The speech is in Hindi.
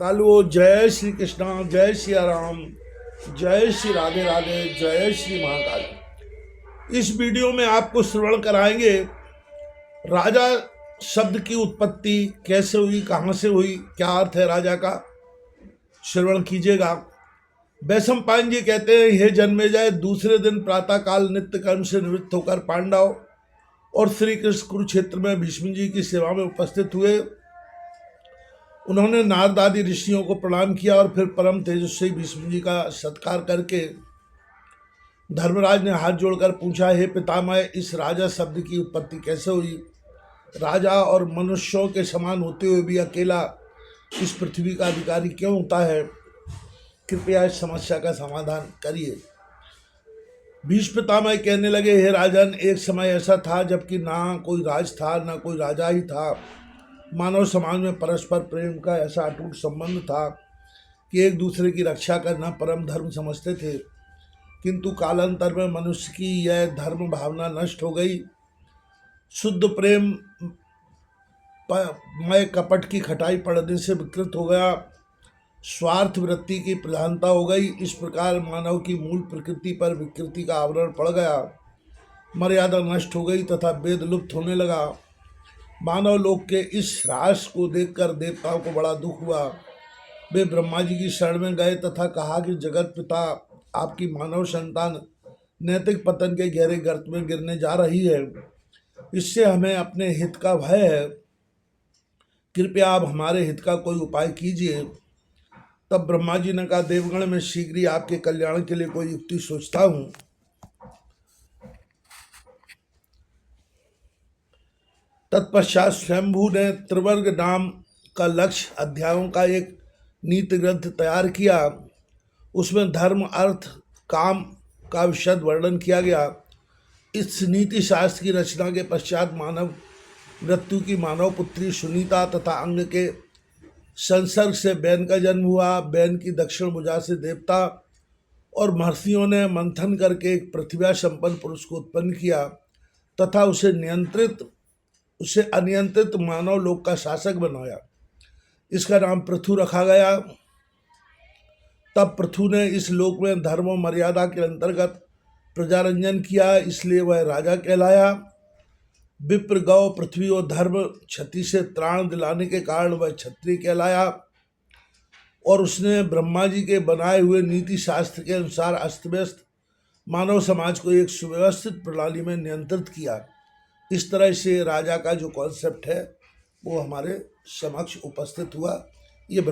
श्रद्धालुओं, जय श्री कृष्णा, जय श्री राम, जय श्री राधे राधे, जय श्री महाकाल। इस वीडियो में आपको श्रवण कराएंगे राजा शब्द की उत्पत्ति कैसे हुई, कहाँ से हुई, क्या अर्थ है राजा का, श्रवण कीजिएगा। वैशंपायन जी कहते हैं, हे जन्मेजय, दूसरे दिन प्रातःकाल नित्य कर्म से निवृत्त होकर पांडव और श्री कृष्ण कुरुक्षेत्र में भीष्म जी की सेवा में उपस्थित हुए। उन्होंने नारद आदि ऋषियों को प्रणाम किया और फिर परम तेजस्वी भीष्म जी का सत्कार करके धर्मराज ने हाथ जोड़कर पूछा, हे पितामह, इस राजा शब्द की उत्पत्ति कैसे हुई? राजा और मनुष्यों के समान होते हुए भी अकेला इस पृथ्वी का अधिकारी क्यों होता है? कृपया इस समस्या का समाधान करिए। भीष्म पितामह कहने लगे, हे राजन, एक समय ऐसा था जबकि ना कोई राज था, ना कोई राजा ही था। मानव समाज में परस्पर प्रेम का ऐसा अटूट संबंध था कि एक दूसरे की रक्षा करना परम धर्म समझते थे। किंतु कालांतर में मनुष्य की यह धर्म भावना नष्ट हो गई। शुद्ध प्रेम मय कपट की खटाई पड़ने से विकृत हो गया। स्वार्थ वृत्ति की प्रधानता हो गई। इस प्रकार मानव की मूल प्रकृति पर विकृति का आवरण पड़ गया। मर्यादा नष्ट हो गई तथा वेद लुप्त होने लगा। मानव लोक के इस ह्रास को देखकर देवताओं को बड़ा दुख हुआ। वे ब्रह्मा जी की शरण में गए तथा कहा कि जगत पिता, आपकी मानव संतान नैतिक पतन के गहरे गर्त में गिरने जा रही है। इससे हमें अपने हित का भय है। कृपया आप हमारे हित का कोई उपाय कीजिए। तब ब्रह्मा जी ने कहा, देवगण, में शीघ्र ही आपके कल्याण के लिए कोई युक्ति सोचता हूँ। तत्पश्चात स्वयंभू ने त्रिवर्ग नाम का लक्ष्य अध्यायों का एक नीति ग्रंथ तैयार किया। उसमें धर्म, अर्थ, काम का विशद वर्णन किया गया। इस नीति शास्त्र की रचना के पश्चात मानव मृत्यु की मानव पुत्री सुनीता तथा अंग के संसर्ग से बैन का जन्म हुआ। बैन की दक्षिण भुजा से देवता और महर्षियों ने मंथन करके एक प्रतिभा संपन्न पुरुष को उत्पन्न किया तथा उसे अनियंत्रित मानव लोक का शासक बनाया। इसका नाम पृथु रखा गया। तब पृथु ने इस लोक में धर्म और मर्यादा के अंतर्गत प्रजारंजन किया, इसलिए वह राजा कहलाया। विप्र, गौ, पृथ्वी और धर्म क्षति से त्राण दिलाने के कारण वह क्षत्रिय कहलाया। और उसने ब्रह्मा जी के बनाए हुए नीति शास्त्र के अनुसार अस्त व्यस्त मानव समाज को एक सुव्यवस्थित प्रणाली में नियंत्रित किया। इस तरह से राजा का जो कॉन्सेप्ट है वो हमारे समक्ष उपस्थित हुआ।